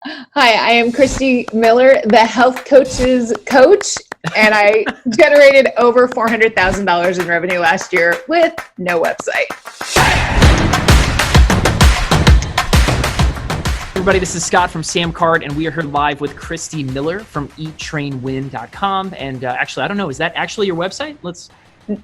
Hi, I am Christy Miller, the health coach's coach, and I generated over $400,000 in revenue last year with no website. Everybody, this is Scott from SamCart, and we are here live with Christy Miller from eattrainwin.com. And actually, I don't know, is that actually your website?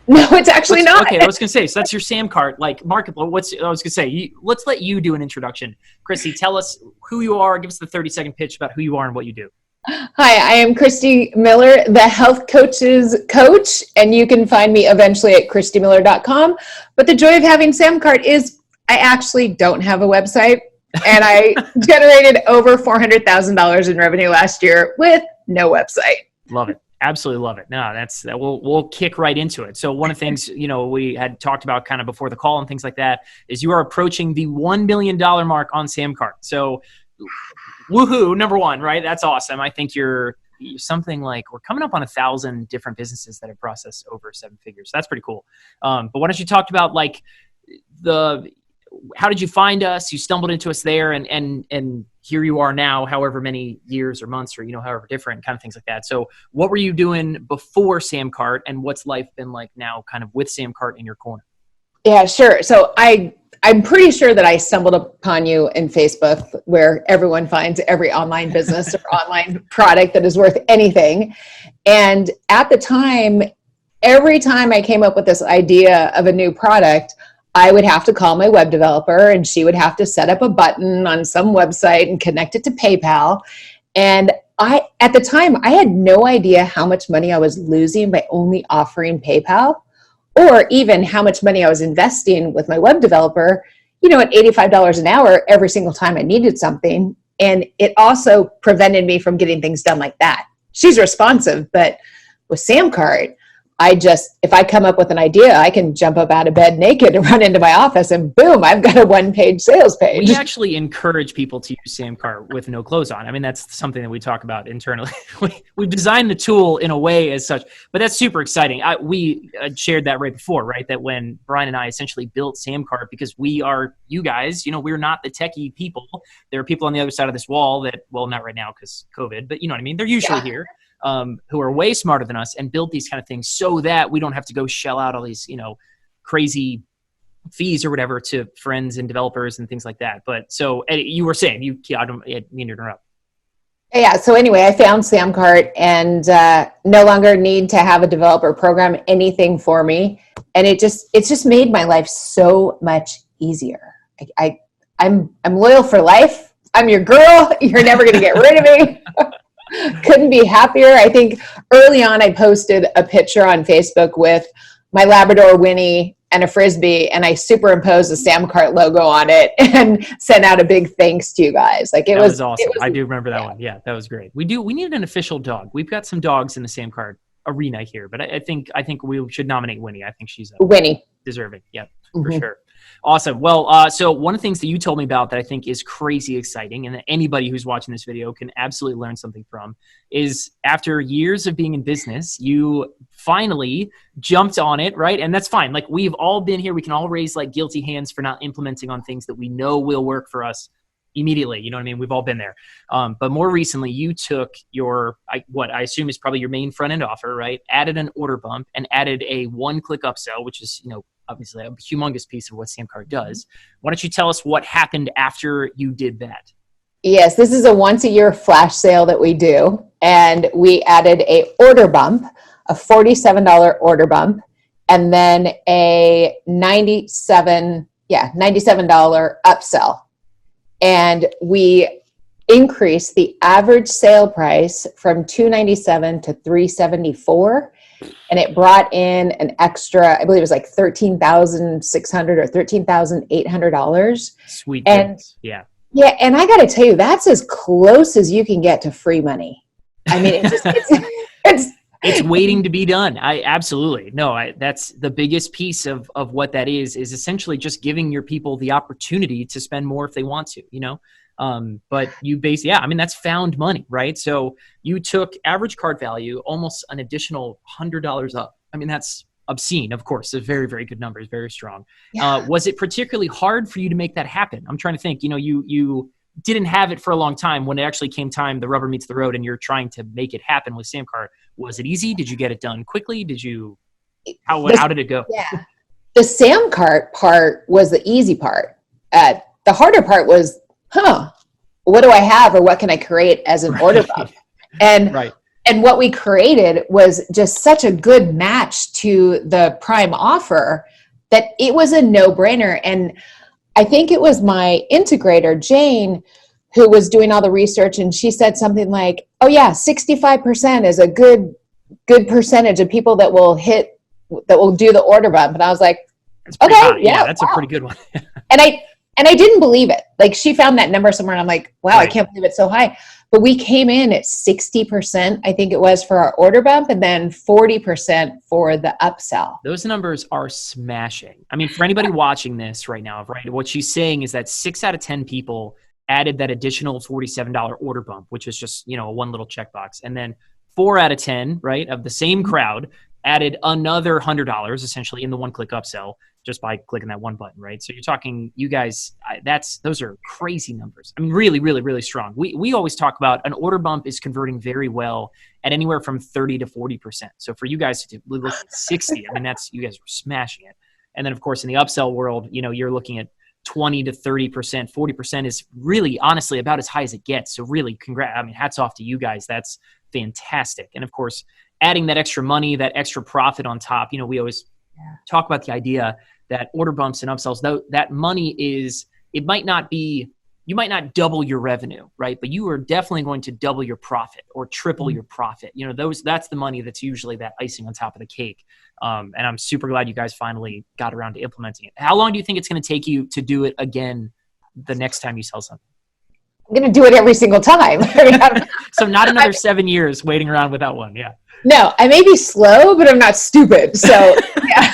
No, it's actually not. Okay, I was going to say, so that's your SamCart, like marketplace. I was going to say, let's let you do an introduction. Christy, tell us who you are. Give us the 30-second pitch about who you are and what you do. Hi, I am Christy Miller, the health coach's coach, and you can find me eventually at christymiller.com. But the joy of having SamCart is I actually don't have a website, and I generated over $400,000 in revenue last year with no website. Love it. Absolutely love it. No, we'll kick right into it. So one of the things, we had talked about kind of before the call and things like that is you are approaching the $1 million mark on SamCart. So woohoo, number one, right? That's awesome. I think you're something like, we're coming up on 1,000 different businesses that have processed over 7 figures. So that's pretty cool. But why don't you talk about like how did you find us? You stumbled into us there and here you are now, however many years or months or, however different kind of things like that. So what were you doing before SamCart and what's life been like now kind of with SamCart in your corner? Yeah, sure. So I'm pretty sure that I stumbled upon you in Facebook, where everyone finds every online business or online product that is worth anything. And at the time, every time I came up with this idea of a new product, I would have to call my web developer and she would have to set up a button on some website and connect it to PayPal. And at the time, I had no idea how much money I was losing by only offering PayPal, or even how much money I was investing with my web developer, at $85 an hour every single time I needed something. And it also prevented me from getting things done like that. She's responsive, but with SamCart, if I come up with an idea, I can jump up out of bed naked and run into my office and boom, I've got a 1-page sales page. We actually encourage people to use SamCart with no clothes on. I mean, that's something that we talk about internally. We've designed the tool in a way as such, but that's super exciting. We shared that right before, right? That when Brian and I essentially built SamCart, because we are, you guys, we're not the techie people. There are people on the other side of this wall that, well, not right now because COVID, but you know what I mean? They're usually here. Who are way smarter than us and build these kind of things so that we don't have to go shell out all these, crazy fees or whatever to friends and developers and things like that. But so you were saying, I don't mean to interrupt. Yeah. So anyway, I found SamCart and no longer need to have a developer program anything for me. And it's just made my life so much easier. I'm loyal for life. I'm your girl. You're never going to get rid of me. Couldn't be happier. I think early on I posted a picture on Facebook with my Labrador Winnie and a Frisbee, and I superimposed the SamCart logo on it and sent out a big thanks to you guys. That was awesome. I do remember that one. Yeah, that was great. We need an official dog. We've got some dogs in the SamCart arena here, but I think we should nominate Winnie. I think she's Winnie deserving. Yeah, for sure. Awesome. Well, so one of the things that you told me about that I think is crazy exciting and that anybody who's watching this video can absolutely learn something from is after years of being in business, you finally jumped on it, right? And that's fine. Like we've all been here. We can all raise like guilty hands for not implementing on things that we know will work for us immediately. You know what I mean? We've all been there. But more recently, you took what I assume is probably your main front end offer, right? Added an order bump and added a one-click upsell, which is, obviously a humongous piece of what SamCart does. Why don't you tell us what happened after you did that? Yes, this is a once-a-year flash sale that we do. And we added a order bump, a $47 order bump, and then a $97 upsell. And we increased the average sale price from $297 to $374. And it brought in an extra, I believe it was like $13,600 or $13,800. Sweet. And yeah. Yeah. And I got to tell you, that's as close as you can get to free money. I mean, it's waiting to be done. Absolutely. No, that's the biggest piece of what that is essentially just giving your people the opportunity to spend more if they want to, But you that's found money, right? So you took average cart value, almost an additional $100 up. I mean, that's obscene, of course. A very, very good number. It's very strong. Yeah. Was it particularly hard for you to make that happen? I'm trying to think, you didn't have it for a long time, when it actually came time, the rubber meets the road, and you're trying to make it happen with SamCart, was it easy? Did you get it done quickly? How did it go? Yeah. The SamCart part was the easy part. The harder part was, what do I have, or what can I create as an order bump? And what we created was just such a good match to the Prime offer that it was a no-brainer. And I think it was my integrator, Jane, who was doing all the research, and she said something like, oh yeah, 65% is a good percentage of people that will do the order bump. And I was like, okay, yeah, that's a pretty good one. And I didn't believe it. Like, she found that number somewhere, and I'm like, wow, I can't believe it's so high. But we came in at 60%, I think it was, for our order bump, and then 40% for the upsell. Those numbers are smashing. I mean, for anybody watching this right now, right, what she's saying is that 6 out of 10 people added that additional $47 order bump, which is just, a one little checkbox. And then 4 out of 10, right, of the same crowd added another $100 essentially in the one-click upsell just by clicking that one button, right? So you're talking, you guys, those are crazy numbers. I mean, really, really, really strong. We always talk about an order bump is converting very well at anywhere from 30 to 40%. So for you guys to look at 60, I mean, you guys were smashing it. And then of course in the upsell world, you're looking at 20 to 30%, 40% is really honestly about as high as it gets. So really hats off to you guys. That's fantastic. And of course, adding that extra money, that extra profit on top, we always talk about the idea that order bumps and upsells, though, that money you might not double your revenue, right? But you are definitely going to double your profit or triple your profit. That's the money that's usually that icing on top of the cake. And I'm super glad you guys finally got around to implementing it. How long do you think it's going to take you to do it again the next time you sell something? I'm going to do it every single time. So not another 7 years waiting around without one. Yeah. No, I may be slow, but I'm not stupid. So yeah,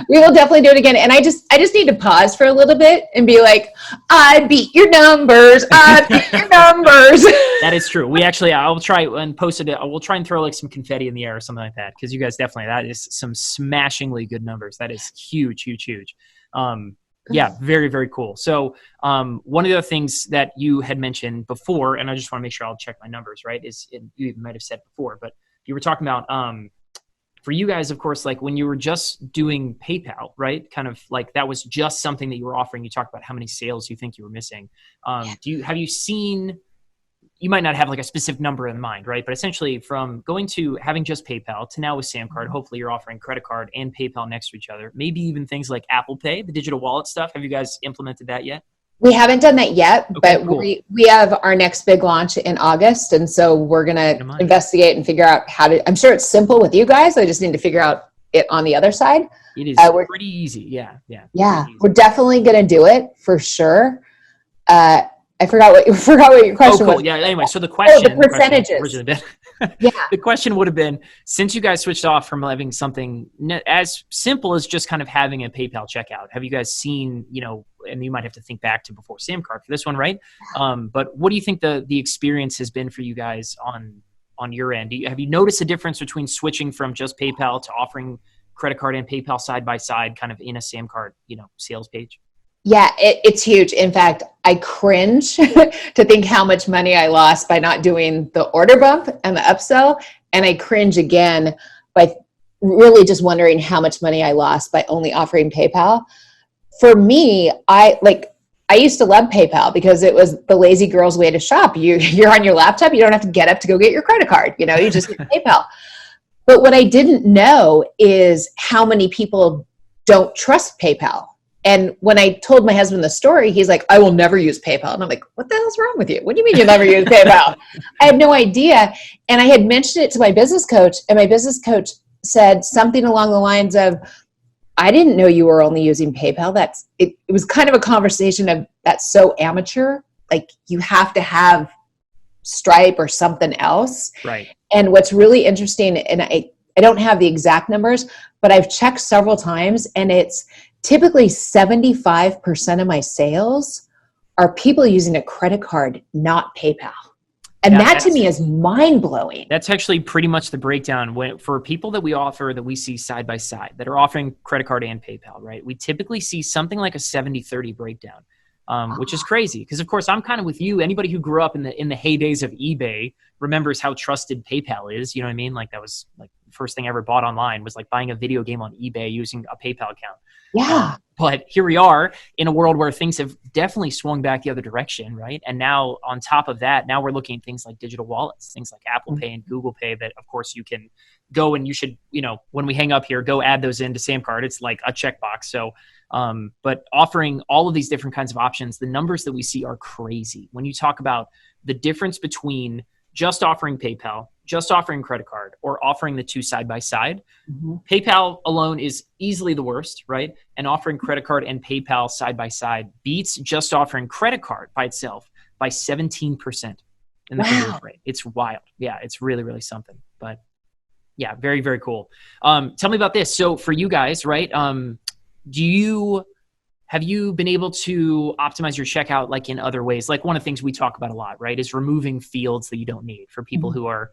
we will definitely do it again. And I just need to pause for a little bit and be like, I beat your numbers. I beat your numbers. That is true. I'll try and post it. We'll try and throw like some confetti in the air or something like that. Cause you guys that is some smashingly good numbers. That is huge, huge, huge. Yeah, very, very cool. So one of the things that you had mentioned before, and I just want to make sure I'll check my numbers, right, you even might have said before, but you were talking about for you guys, of course, like when you were just doing PayPal, right, kind of like that was just something that you were offering. You talked about how many sales you think you were missing. Have you seen, you might not have like a specific number in mind, right, but essentially from going to having just PayPal to now with SamCart, hopefully you're offering credit card and PayPal next to each other, maybe even things like Apple Pay, the digital wallet stuff. Have you guys implemented that yet? We haven't done that yet, Okay, but cool. we have our next big launch in August. And so we're going to investigate and figure out I'm sure it's simple with you guys. I just need to figure out it on the other side. It is pretty easy. Yeah. Yeah. We're definitely going to do it for sure. I forgot what your question was. Yeah. Anyway, so the question, the percentages. The question would have been, since you guys switched off from having something as simple as just kind of having a PayPal checkout, have you guys seen, and you might have to think back to before SamCart for this one, right? But what do you think the experience has been for you guys on your end? Have you noticed a difference between switching from just PayPal to offering credit card and PayPal side by side, kind of in a SamCart, sales page? Yeah, it's huge. In fact, I cringe to think how much money I lost by not doing the order bump and the upsell. And I cringe again by really just wondering how much money I lost by only offering PayPal. For me, I used to love PayPal because it was the lazy girl's way to shop. You're on your laptop. You don't have to get up to go get your credit card. You just get PayPal. But what I didn't know is how many people don't trust PayPal. And when I told my husband the story, he's like, I will never use PayPal. And I'm like, what the hell's wrong with you? What do you mean you'll never use PayPal? I had no idea. And I had mentioned it to my business coach, and my business coach said something along the lines of, I didn't know you were only using PayPal. It was kind of a conversation of, that's so amateur. Like, you have to have Stripe or something else. Right. And what's really interesting, and I don't have the exact numbers, but I've checked several times, and it's typically 75% of my sales are people using a credit card, not PayPal. And that to me is mind blowing. That's actually pretty much the breakdown for people that we offer, that we see side by side, that are offering credit card and PayPal, right? We typically see something like a 70-30 breakdown. which is crazy. Because of course I'm kind of with you. Anybody who grew up in the heydays of eBay remembers how trusted PayPal is. You know what I mean? Like that was like the first thing I ever bought online was like buying a video game on eBay using a PayPal account. Yeah. But here we are in a world where things have definitely swung back the other direction, right? And now on top of that, now we're looking at things like digital wallets, things like Apple Pay and Google Pay that of course you can go and you should, when we hang up here, go add those into SamCart. It's like a checkbox. So, but offering all of these different kinds of options, the numbers that we see are crazy. When you talk about the difference between just offering PayPal, just offering credit card, or offering the two side by side, PayPal alone is easily the worst, right? And offering credit card and PayPal side by side beats just offering credit card by itself by 17% in the conversion rate. It's wild. Yeah, it's really, really something. But yeah, very, very cool. Tell me about this. So for you guys, right? Have you been able to optimize your checkout like in other ways? Like one of the things we talk about a lot, right, is removing fields that you don't need for people who are,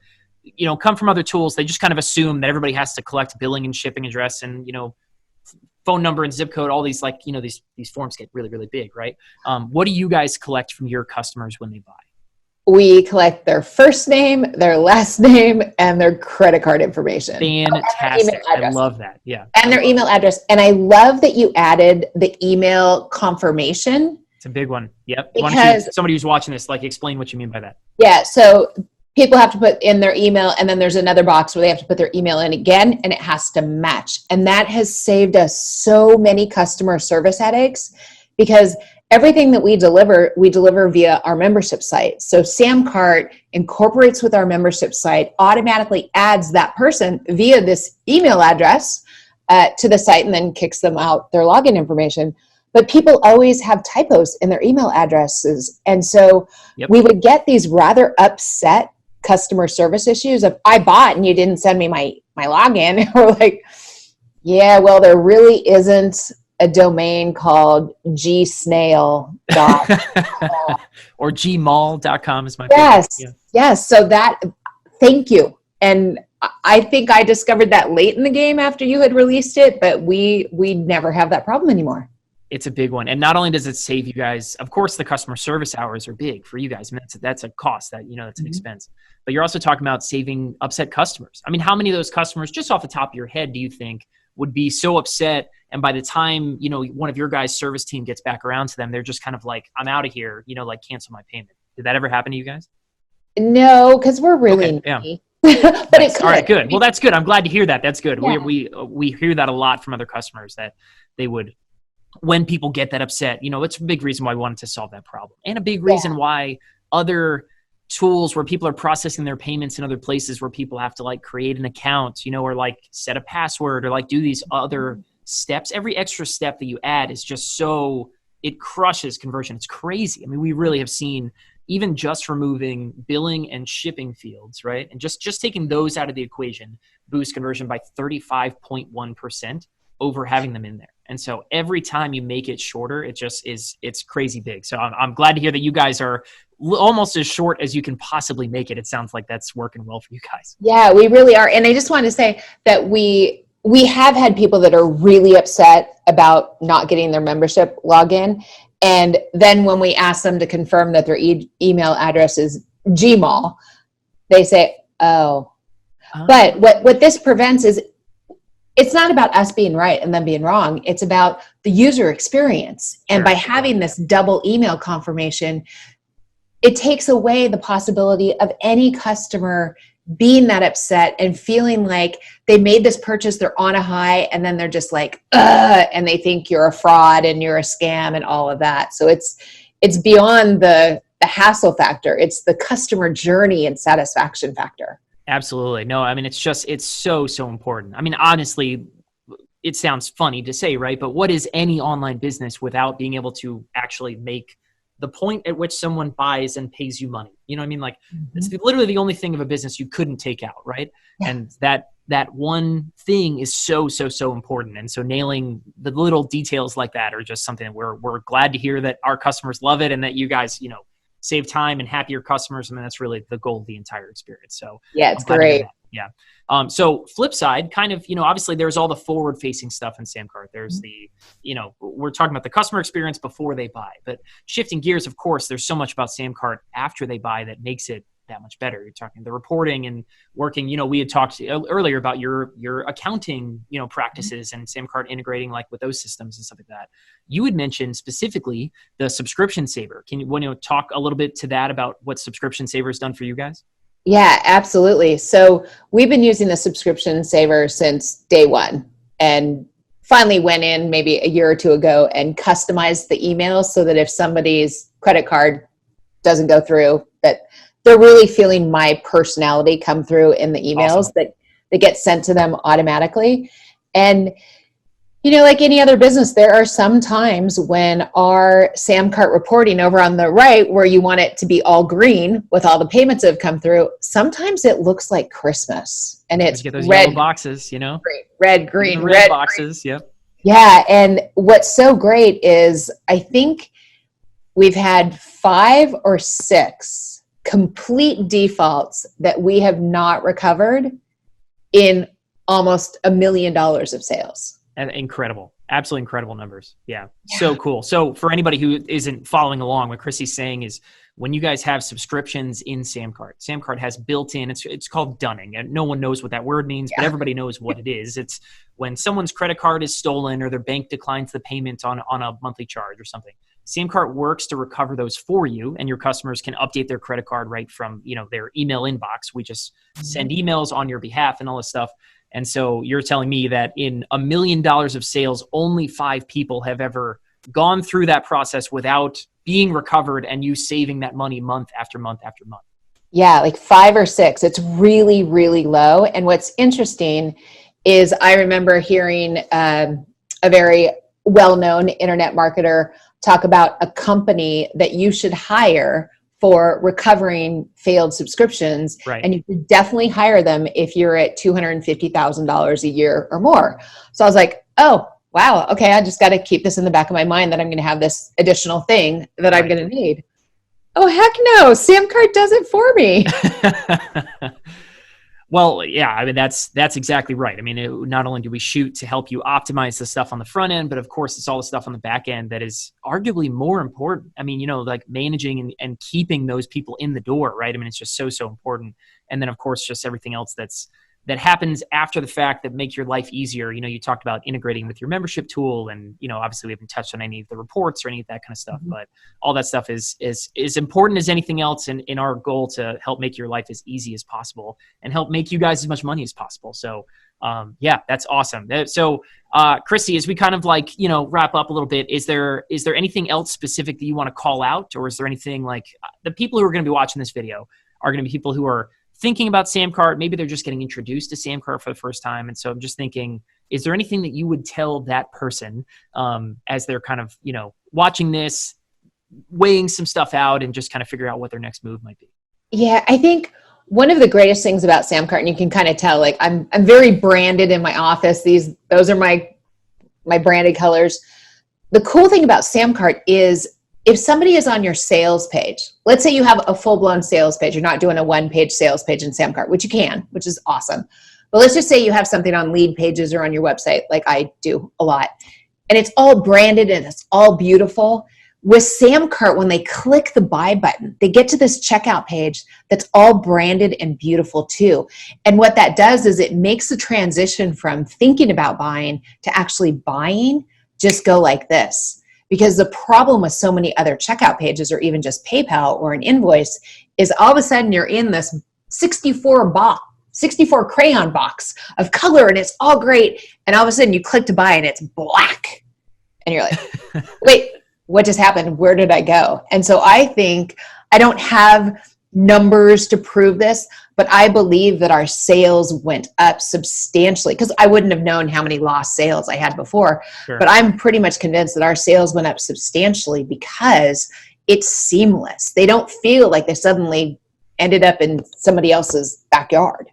come from other tools. They just kind of assume that everybody has to collect billing and shipping address and, phone number and zip code, all these like, these forms get really, really big, right? What do you guys collect from your customers when they buy? We collect their first name, their last name, and their credit card information. Fantastic. I love that. Yeah. And their email address. And I love that you added the email confirmation. It's a big one. Yep. Why don't you, somebody who's watching this, like explain what you mean by that. Yeah. So people have to put in their email, and then there's another box where they have to put their email in again, and it has to match. And that has saved us so many customer service headaches because everything that we deliver via our membership site. So SamCart incorporates with our membership site, automatically adds that person via this email address to the site, and then kicks them out their login information. But people always have typos in their email addresses. And so we would get these rather upset customer service issues of, I bought and you didn't send me my login. We're like, yeah, well, there really isn't a domain called gsnail. Or gmall.com is my favorite. Yeah. Yes. So thank you. And I think I discovered that late in the game after you had released it, but we never have that problem anymore. It's a big one. And not only does it save you guys, of course, the customer service hours are big for you guys. I mean, that's a cost that, that's an expense, but you're also talking about saving upset customers. I mean, how many of those customers, just off the top of your head, do you think would be so upset? And by the time, one of your guys' service team gets back around to them, they're just kind of like, I'm out of here, like cancel my payment. Did that ever happen to you guys? No, because we're really okay, but nice. It could. All right, good. Well, that's good. I'm glad to hear that. That's good. Yeah. We hear that a lot from other customers that they would, when people get that upset, it's a big reason why we wanted to solve that problem. And a big reason why other tools where people are processing their payments in other places where people have to like create an account, or like set a password or like do these other steps. Every extra step that you add is just it crushes conversion. It's crazy. I mean, we really have seen even just removing billing and shipping fields, right? And just taking those out of the equation boost conversion by 35.1% over having them in there. And so every time you make it shorter, it's crazy big. So I'm glad to hear that you guys are almost as short as you can possibly make it. It sounds like that's working well for you guys. Yeah, we really are. And I just wanted to say that we have had people that are really upset about not getting their membership login. And then when we ask them to confirm that their email address is Gmail, they say, oh. But what this prevents is, it's not about us being right and them being wrong. It's about the user experience. And by having this double email confirmation, it takes away the possibility of any customer being that upset and feeling like they made this purchase, they're on a high, and then they're just like, ugh, and they think you're a fraud and you're a scam and all of that. So it's beyond the hassle factor. It's the customer journey and satisfaction factor. Absolutely. No, I mean, it's so important. I mean, honestly, it sounds funny to say, right? But what is any online business without being able to actually make the point at which someone buys and pays you money? You know what I mean? Like it's literally the only thing of a business you couldn't take out, right? Yeah. And that one thing is so important. And so nailing the little details like that are just something that we're glad to hear that our customers love it and that you guys, save time and happier customers. I mean, that's really the goal of the entire experience. So yeah, it's I'm glad to hear great. that. Yeah. So flip side, kind of, obviously there's all the forward facing stuff in SamCart. There's the, we're talking about the customer experience before they buy, but shifting gears, of course, there's so much about SamCart after they buy that makes it that much better. You're talking the reporting and working, we had talked earlier about your accounting, practices and SamCart integrating like with those systems and stuff like that. You had mentioned specifically the subscription saver. Can you talk a little bit to that about what subscription saver has done for you guys? Yeah, absolutely. So we've been using the subscription saver since day one, and finally went in maybe a year or two ago and customized the emails so that if somebody's credit card doesn't go through, that they're really feeling my personality come through in the emails. Awesome. that get sent to them automatically. And like any other business, there are some times when our SamCart reporting over on the right, where you want it to be all green with all the payments that have come through, sometimes it looks like Christmas, and it's get those red, yellow boxes, red, green, red boxes. Green. Yep. Yeah. And what's so great is I think we've had 5 or 6 complete defaults that we have not recovered in almost $1 million of sales. Incredible. Absolutely incredible numbers. Yeah. So cool. So for anybody who isn't following along, what Christy's saying is when you guys have subscriptions in SamCart has built in, it's called dunning, and no one knows what that word means, but everybody knows what it is. It's when someone's credit card is stolen or their bank declines the payment on a monthly charge or something. SamCart works to recover those for you, and your customers can update their credit card right from, their email inbox. We just send emails on your behalf and all this stuff. And so you're telling me that in $1 million of sales, only 5 people have ever gone through that process without being recovered, and you saving that money month after month after month. Yeah, like 5 or 6. It's really, really low. And what's interesting is I remember hearing a very well-known internet marketer talk about a company that you should hire for recovering failed subscriptions. Right. And you should definitely hire them if you're at $250,000 a year or more. So I was like, oh, wow. Okay. I just got to keep this in the back of my mind that I'm going to have this additional thing that I'm going to need. Oh, heck no. SamCart does it for me. Well, yeah, I mean, that's exactly right. I mean, not only do we shoot to help you optimize the stuff on the front end, but of course it's all the stuff on the back end that is arguably more important. I mean, like managing and keeping those people in the door, right? I mean, it's just so important. And then of course, just everything else that happens after the fact that make your life easier. You talked about integrating with your membership tool, and, obviously we haven't touched on any of the reports or any of that kind of stuff, but all that stuff is important as anything else in our goal to help make your life as easy as possible and help make you guys as much money as possible. So, yeah, that's awesome. So, Christy, as we kind of wrap up a little bit, is there anything else specific that you want to call out, or is there anything like the people who are going to be watching this video are going to be people who are thinking about SamCart? Maybe they're just getting introduced to SamCart for the first time. And so I'm just thinking, is there anything that you would tell that person as they're kind of, watching this, weighing some stuff out and just kind of figure out what their next move might be? Yeah, I think one of the greatest things about SamCart, and you can kind of tell, like I'm very branded in my office. Those are my branded colors. The cool thing about SamCart is if somebody is on your sales page, let's say you have a full-blown sales page, you're not doing a one-page sales page in SamCart, which you can, which is awesome. But let's just say you have something on lead pages or on your website, like I do a lot, and it's all branded and it's all beautiful. With SamCart, when they click the buy button, they get to this checkout page that's all branded and beautiful too. And what that does is it makes the transition from thinking about buying to actually buying just go like this. Because the problem with so many other checkout pages or even just PayPal or an invoice is all of a sudden you're in this 64 crayon box of color and it's all great. And all of a sudden you click to buy and it's black. And you're like, wait, what just happened? Where did I go? And so I think I don't have numbers to prove this, but I believe that our sales went up substantially because I wouldn't have known how many lost sales I had before. Sure. But I'm pretty much convinced that our sales went up substantially because it's seamless. They don't feel like they suddenly ended up in somebody else's backyard.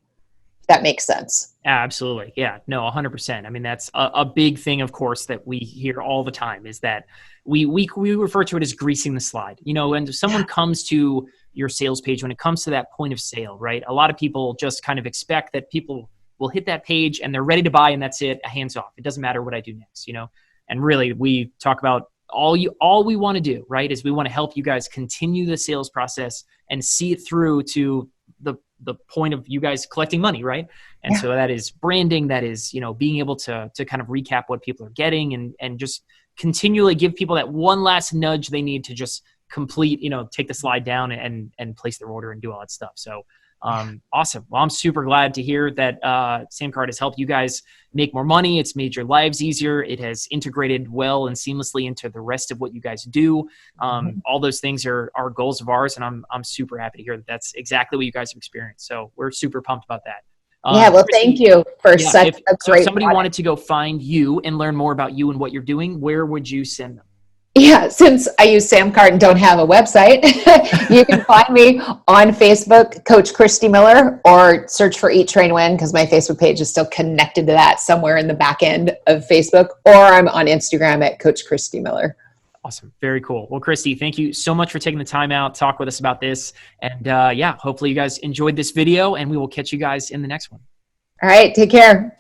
that makes sense. Absolutely. Yeah, no, 100%. I mean, that's a big thing, of course, that we hear all the time is that we refer to it as greasing the slide. You know, when someone comes to your sales page, when it comes to that point of sale, right? A lot of people just kind of expect that people will hit that page and they're ready to buy and that's it, hands off. It doesn't matter what I do next, you know? And really, we talk about all we want to do, right, is we want to help you guys continue the sales process and see it through to the point of you guys collecting money, right? And so that is branding, that is, you know, being able to kind of recap what people are getting and just continually give people that one last nudge they need to just complete, you know, take the slide down and place their order and do all that stuff. So awesome. Well, I'm super glad to hear that SamCart has helped you guys make more money. It's made your lives easier. It has integrated well and seamlessly into the rest of what you guys do. All those things are goals of ours, and I'm super happy to hear that that's exactly what you guys have experienced. So we're super pumped about that. Well, Christy, thank you for such a great so if somebody product. wanted to go find you and learn more about you and what you're doing, where would you send them? Yeah, since I use SamCart and don't have a website, you can find me on Facebook, Coach Christy Miller, or search for Eat, Train, Win, because my Facebook page is still connected to that somewhere in the back end of Facebook, or I'm on Instagram at Coach Christy Miller. Awesome. Very cool. Well, Christy, thank you so much for taking the time out to talk with us about this. And hopefully you guys enjoyed this video, and we will catch you guys in the next one. All right, take care.